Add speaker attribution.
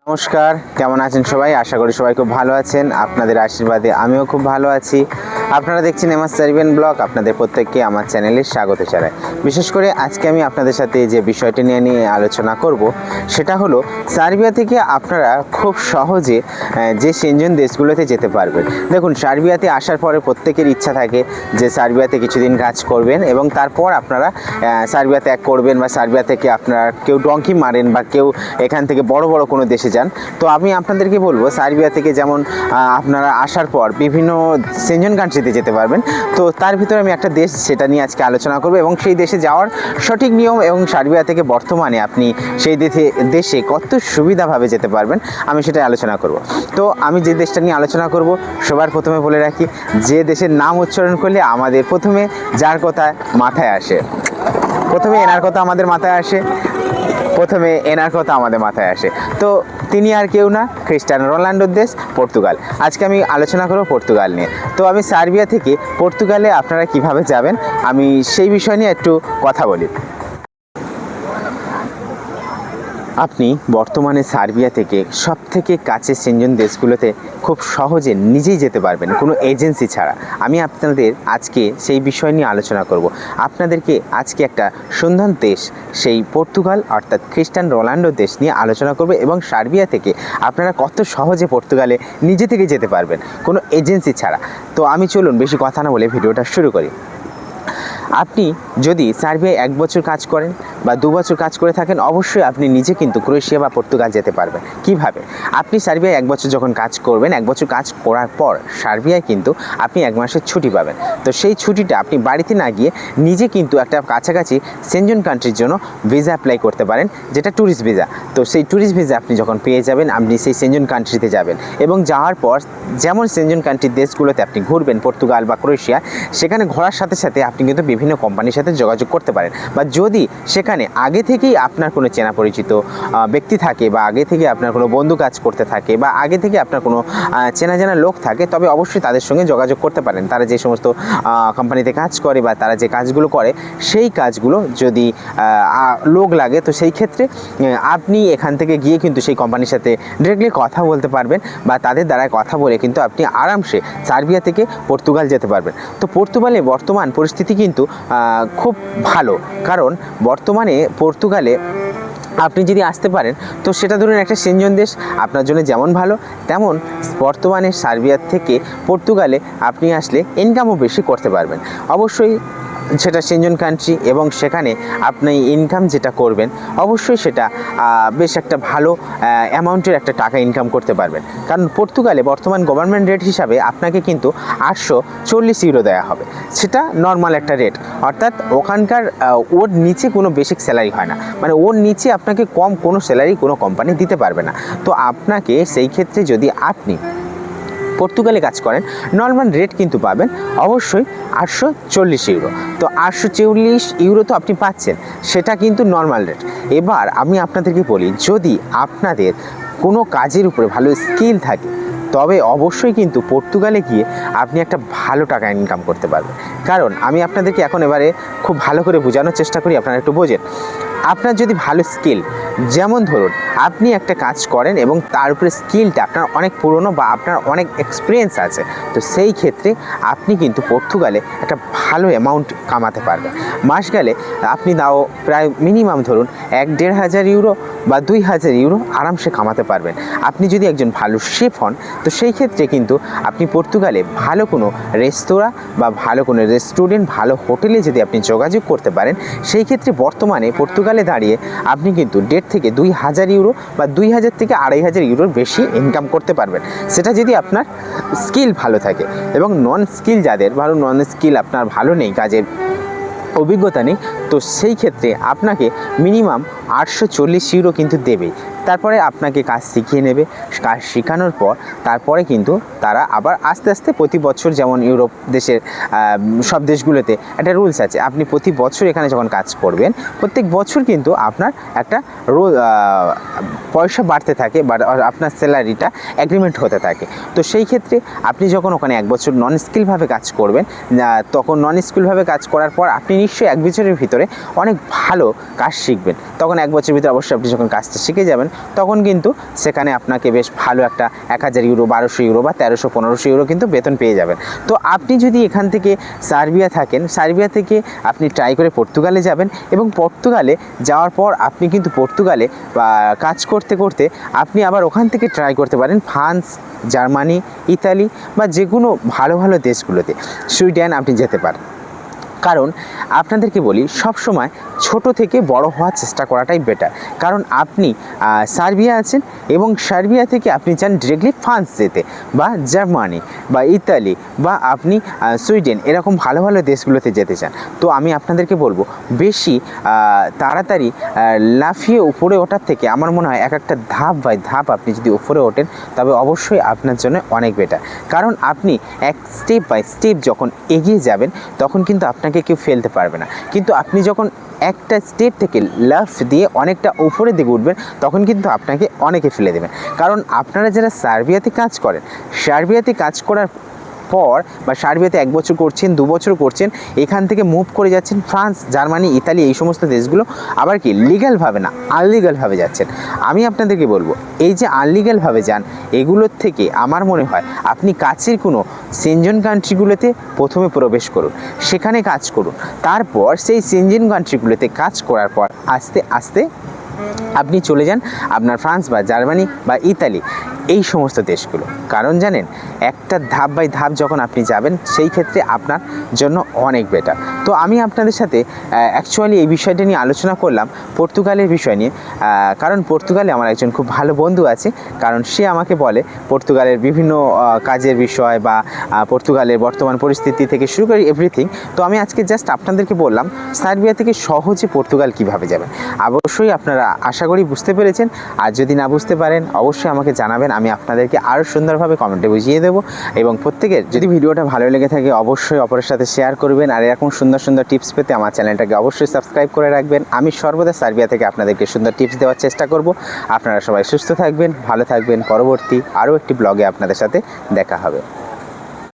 Speaker 1: নমস্কার, কেমন আছেন সবাই? আশা করি সবাই খুব ভালো আছেন। আপনাদের আশীর্বাদে আমিও খুব ভালো আছি। আপনারা দেখছেন এমআর সার্বিয়ান ব্লগ। আপনাদের প্রত্যেককে আমার চ্যানেলে স্বাগত জানাই। বিশেষ করে আজকে আমি আপনাদের সাথে যে বিষয়টি নিয়ে আলোচনা করব সেটা হলো সার্বিয়া থেকে আপনারা খুব সহজে যে সেনজেন দেশগুলোতে যেতে পারবেন। দেখুন, সার্বিয়াতে আসার পরে প্রত্যেকের ইচ্ছা থাকে যে সার্বিয়াতে কিছুদিন কাজ করবেন এবং তারপর আপনারা সার্বিয়া ত্যাগ করবেন, বা সার্বিয়া থেকে আপনারা কেউ ডঙ্কি মারেন বা কেউ এখান থেকে বড় বড় কোনো দেশে যান। তো আমি আপনাদেরকে বলবো, সার্বিয়া থেকে যেমন আপনারা আসার পর বিভিন্ন সেনজেন কান্ট্রিতে যেতে পারবেন। তো তার ভিতরে আমি একটা দেশ সেটা নিয়ে আজকে আলোচনা করব এবং সেই দেশে যাওয়ার সঠিক নিয়ম এবং সার্বিয়া থেকে বর্তমানে আপনি সেই দেশে কত সুবিধাভাবে যেতে পারবেন আমি সেটাই আলোচনা করব। তো আমি যে দেশটা নিয়ে আলোচনা করব, সবার প্রথমে বলে রাখি, যে দেশের নাম উচ্চারণ করলে আমাদের প্রথমে যার কথা মাথায় আসে, প্রথমে এনার কথা আমাদের মাথায় আসে, তো তিনি আর কেউ না, ক্রিস্টিয়ানো রোনাল্ডোর দেশ পর্তুগাল। আজকে আমি আলোচনা করব পর্তুগাল নিয়ে। তো আমি সার্বিয়া থেকে পর্তুগালে আপনারা কিভাবে যাবেন আমি সেই বিষয় নিয়ে একটু কথা বলি। আপনি বর্তমানে সার্বিয়া থেকে সবথেকে কাছের সেনজেন দেশগুলোতে খুব সহজে নিজেই যেতে পারবেন, কোনো এজেন্সি ছাড়া। আমি আপনাদের আজকে সেই বিষয় নিয়ে আলোচনা করব। আপনাদেরকে আজকে একটা সন্ধান দেশ, সেই পর্তুগাল অর্থাৎ ক্রিস্টিয়ানো রোনাল্ডোর দেশ নিয়ে আলোচনা করব এবং সার্বিয়া থেকে আপনারা কত সহজে পর্তুগালে নিজে থেকে যেতে পারবেন কোনো এজেন্সি ছাড়া। তো আমি চলুন বেশি কথা না বলে ভিডিওটা শুরু করি। আপনি যদি সার্বিয়ায় 1 বছর কাজ করেন বা 2 বছর কাজ করে থাকেন, অবশ্যই আপনি নিজে কিন্তু ক্রোয়েশিয়া বা পর্তুগাল যেতে পারবেন। কিভাবে? আপনি সার্বিয়ায় 1 বছর যখন কাজ করবেন, 1 বছর কাজ করার পর সার্বিয়ায় কিন্তু আপনি 1 মাসের ছুটি পাবেন। তো সেই ছুটিটা আপনি বাড়িতে না গিয়ে নিজে কিন্তু একটা কাছাকাছি সেনজেন কান্ট্রির জন্য ভিসা অ্যাপ্লাই করতে পারেন, যেটা ট্যুরিস্ট ভিসা। তো সেই ট্যুরিস্ট ভিসা আপনি যখন পেয়ে যাবেন, আপনি সেই সেনজেন কান্ট্রিতে যাবেন এবং যাওয়ার পর যেমন সেনজেন কান্ট্রির দেশগুলোতে আপনি ঘুরবেন, পর্তুগাল বা ক্রোয়েশিয়া, সেখানে ঘোরার সাথে সাথে আপনি কিন্তু বিভিন্ন কোম্পানির সাথে যোগাযোগ করতে পারেন। বা যদি সেখানে আগে থেকেই আপনার কোনো চেনা পরিচিত ব্যক্তি থাকে, বা আগে থেকে আপনার কোনো বন্ধু কাজ করতে থাকে, বা আগে থেকে আপনার কোনো চেনা জানা লোক থাকে, তবে অবশ্যই তাদের সঙ্গে যোগাযোগ করতে পারেন। তারা যে সমস্ত কোম্পানিতে কাজ করে বা তারা যে কাজগুলো করে, সেই কাজগুলো যদি লোক লাগে, তো সেই ক্ষেত্রে আপনি এখান থেকে গিয়ে কিন্তু সেই কোম্পানির সাথে ডিরেক্টলি কথা বলতে পারবেন, বা তাদের দ্বারা কথা বলে কিন্তু আপনি আরামসে সার্বিয়া থেকে পর্তুগাল যেতে পারবেন। তো পর্তুগালে বর্তমান পরিস্থিতি কিন্তু খুব ভালো, কারণ বর্তমানে পর্তুগালে আপনি যদি আসতে পারেন, তো সেটা ধরুন একটা সেনজেন দেশ আপনার জন্য যেমন ভালো, তেমন বর্তমানে সার্বিয়ার থেকে পর্তুগালে আপনি আসলে ইনকামও বেশি করতে পারবেন। অবশ্যই সেটা সেনজেন কান্ট্রি এবং সেখানে আপনি ইনকাম যেটা করবেন, অবশ্যই সেটা বেশ একটা ভালো অ্যামাউন্টের একটা টাকা ইনকাম করতে পারবেন। কারণ পর্তুগালে বর্তমান গভর্নমেন্ট রেট হিসাবে আপনাকে কিন্তু 840 ইউরো দেওয়া হবে। সেটা নর্মাল একটা রেট, অর্থাৎ ওখানকার ওর নিচে কোনো বেসিক স্যালারি হয় না, মানে ওর নিচে আপনাকে কম কোনো স্যালারি কোনো কোম্পানি দিতে পারবে না। তো আপনাকে সেই ক্ষেত্রে যদি আপনি পর্তুগালে কাজ করেন, নর্মাল রেট কিন্তু পাবেন অবশ্যই 840 ইউরো। তো 840 ইউরো তো আপনি পাচ্ছেন, সেটা কিন্তু নর্মাল রেট। এবার আমি আপনাদেরকে বলি, যদি আপনাদের কোনো কাজের উপরে ভালো স্কিল থাকে, তবে অবশ্যই কিন্তু পর্তুগালে গিয়ে আপনি একটা ভালো টাকা ইনকাম করতে পারবেন। কারণ আমি আপনাদেরকে এখন এবারে খুব ভালো করে বোঝানোর চেষ্টা করি, আপনারা একটু বোঝেন। আপনার যদি ভালো স্কিল, যেমন ধরুন আপনি একটা কাজ করেন এবং তার উপরে স্কিলটা আপনার অনেক পুরনো বা আপনার অনেক এক্সপিরিয়েন্স আছে, তো সেই ক্ষেত্রে আপনি কিন্তু পর্তুগালে একটা ভালো অ্যামাউন্ট কামাতে পারবেন। মাস গেলে আপনি তাও প্রায় মিনিমাম ধরুন 1-1.5 ইউরো বা 2000 ইউরো আরামসে কামাতে পারবেন। আপনি যদি একজন ভালো শেফ হন, তো সেই ক্ষেত্রে কিন্তু আপনি পর্তুগালে ভালো কোনো রেস্তোরাঁ বা ভালো কোনো রেস্টুরেন্ট, ভালো হোটেলে যদি আপনি যোগাযোগ করতে পারেন, সেই ক্ষেত্রে বর্তমানে পর্তুগালে দাঁড়িয়ে আপনি কিন্তু 1.5 থেকে 2000 ইউরো বা 2000 থেকে 2500 ইউরোর বেশি ইনকাম করতে পারবেন। সেটা যদি আপনার স্কিল ভালো থাকে। এবং নন স্কিল যাদের ভালো, নন স্কিল আপনার ভালো নেই, কাজের অভিজ্ঞতা নেই, তো সেই ক্ষেত্রে আপনাকে মিনিমাম 840 ইউরো কিন্তু দেবেই। তারপরে আপনাকে কাজ শিখিয়ে নেবে। কাজ শেখানোর পর তারপরে কিন্তু তারা আবার আস্তে আস্তে প্রতি বছর, যেমন ইউরোপ দেশের সব দেশগুলোতে একটা রুলস আছে, আপনি প্রতি বছর এখানে যখন কাজ করবেন, প্রত্যেক বছর কিন্তু আপনার একটা পয়সা বাড়তে থাকে, বা আপনার স্যালারিটা অ্যাগ্রিমেন্ট হতে থাকে। তো সেই ক্ষেত্রে আপনি যখন ওখানে 1 বছর নন স্কিলভাবে কাজ করবেন, তখন নন স্কিলভাবে কাজ করার পর আপনি নিশ্চয়ই 1 বছরের ভিতরে অনেক ভালো কাজ শিখবেন। তখন 1 বছরের ভিতরে অবশ্যই আপনি যখন কাজটা শিখে যাবেন তখন কিন্তু সেখানে আপনাকে বেশ ভালো একটা 1000 ইউরো, 1200 ইউরো বা 1300-1500 ইউরো কিন্তু বেতন পেয়ে যাবেন। তো আপনি যদি এখান থেকে সার্বিয়া থাকেন, সার্বিয়া থেকে আপনি ট্রাই করে পর্তুগালে যাবেন এবং পর্তুগালে যাওয়ার পর আপনি কিন্তু পর্তুগালে কাজ করতে করতে আপনি আবার ওখান থেকে ট্রাই করতে পারেন ফ্রান্স, জার্মানি, ইতালি বা যে কোনো ভালো ভালো দেশগুলোতে, সুইডেন আপনি যেতে পারেন। কারণ আপনাদেরকে বলি সবসময় ছোট থেকে বড় হওয়ার চেষ্টা করাটাই বেটার। কারণ আপনি সার্বিয়া আছেন এবং সার্বিয়া থেকে আপনি চান ডিরেক্টলি ফ্রান্স যেতে বা জার্মানি বা ইতালি বা আপনি সুইডেন এরকম ভালো ভালো দেশগুলোতে যেতে চান। তো আমি আপনাদেরকে বলবো বেশি তাড়াতাড়ি লাফিয়ে উপরে ওঠার থেকে আমার মনে হয় এক একটা ধাপ বাই ধাপ আপনি যদি উপরে ওঠেন তবে অবশ্যই আপনার জন্য অনেক বেটার। কারণ আপনি এক স্টেপ বাই স্টেপ যখন এগিয়ে যাবেন তখন কিন্তু আপনাকে কেউ ফেলতে পারবে না। কিন্তু আপনি যখন একটা স্টেপ থেকে লাফ দিয়ে অনেকটা উপরে দিকে উঠবেন তখন কিন্তু আপনাকে অনেকে ফেলে দেবেন। কারণ আপনারা যারা সার্বিয়াতে কাজ করেন, সার্বিয়াতে কাজ করার পর বা সার্বিয়াতে 1 বছর করছেন, 2 বছর করছেন, এখান থেকে মুভ করে যাচ্ছেন ফ্রান্স, জার্মানি, ইতালি এই সমস্ত দেশগুলো, আবার কি লিগ্যালভাবে না আনলিগ্যালভাবে যাচ্ছেন। আমি আপনাদেরকে বলবো এই যে আনলিগ্যালভাবে যান এগুলোর থেকে আমার মনে হয় আপনি কাছের কোনো সেনজেন কান্ট্রিগুলোতে প্রথমে প্রবেশ করুন, সেখানে কাজ করুন, তারপর সেই সেনজেন কান্ট্রিগুলোতে কাজ করার পর আস্তে আস্তে আপনি চলে যান আপনার ফ্রান্স বা জার্মানি বা ইতালি এই সমস্ত দেশগুলো। কারণ জানেন একটা ধাপ বাই ধাপ যখন আপনি যাবেন সেই ক্ষেত্রে আপনার জন্য অনেক বেটার। তো আমি আপনাদের সাথে অ্যাকচুয়ালি এই বিষয়টা নিয়ে আলোচনা করলাম পর্তুগালের বিষয় নিয়ে, কারণ পর্তুগালে আমার একজন খুব ভালো বন্ধু আছে। কারণ সে আমাকে বলে পর্তুগালের বিভিন্ন কাজের বিষয় বা পর্তুগালের বর্তমান পরিস্থিতি থেকে শুরু করে এভরিথিং। তো আমি আজকে জাস্ট আপনাদেরকে বললাম সার্বিয়া থেকে সহজে পর্তুগাল কিভাবে যাবেন। অবশ্যই আপনারা আশা করি বুঝতে পেরেছেন, আর যদি না বুঝতে পারেন অবশ্যই আমাকে জানাবেন, আমি আপনাদেরকে আরও সুন্দরভাবে কমেন্টে বুঝিয়ে দেবো। এবং প্রত্যেকের যদি ভিডিওটা ভালো লেগে থাকে অবশ্যই অপরের সাথে শেয়ার করবেন, আর এরকম সুন্দর সুন্দর টিপস পেতে আমার চ্যানেলটাকে অবশ্যই সাবস্ক্রাইব করে রাখবেন। আমি সর্বদা সার্বিয়া থেকে আপনাদেরকে সুন্দর টিপস দেওয়ার চেষ্টা করব। আপনারা সবাই সুস্থ থাকবেন, ভালো থাকবেন। পরবর্তী আরও একটি ব্লগে আপনাদের সাথে দেখা হবে।